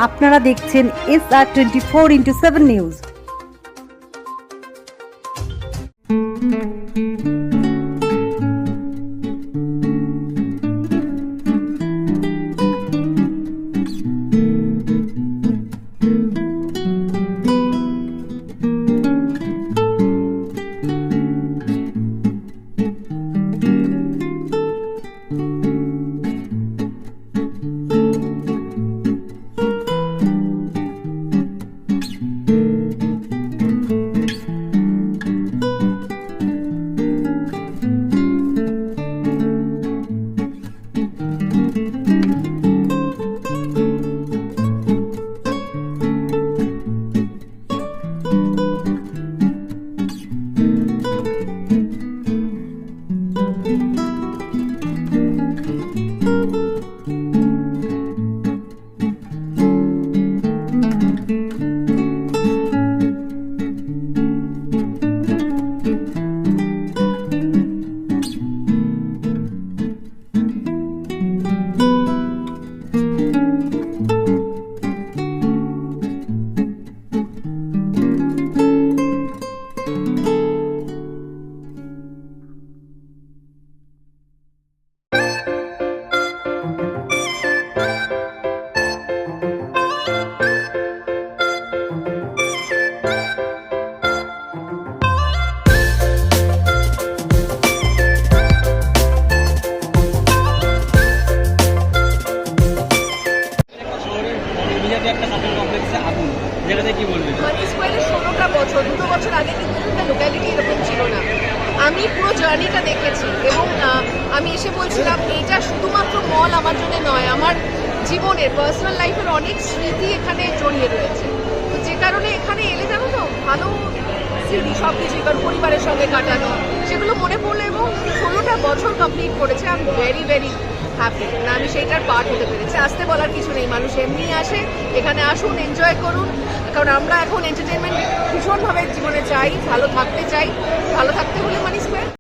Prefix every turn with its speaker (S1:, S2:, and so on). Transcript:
S1: আপনারা দেখছেন SR24x7 news.
S2: মানি স্কোয়ারের 16টা বছর, 2 বছর আগে কিন্তু লোক্যালিটি এরকম ছিল না। আমি পুরো জার্নিটা দেখেছি এবং আমি এসে বলছিলাম এইটা শুধুমাত্র মল আমার জন্য নয়, আমার জীবনের পার্সোনাল লাইফের অনেক স্মৃতি এখানে জড়িয়ে রয়েছে। তো যে কারণে এখানে এলে জানো তো ভালো স্মৃতি সব কিছুই, কারণ পরিবারের সঙ্গে কাটানো সেগুলো মনে পড়লো এবং 16টা বছর কমপ্লিট করেছে। আমি ভেরি ভেরি হ্যাপি, না আমি সেইটার পার্ট হতে পেরেছি। আসতে বলার কিছু নেই, মানুষ এমনি আসে, এখানে আসুন, এনজয় করুন, কারণ আমরা এখন এন্টারটেনমেন্ট ভীষণভাবে জীবনে চাই, ভালো থাকতে চাই। ভালো থাকতে হলে মানি স্কোয়ার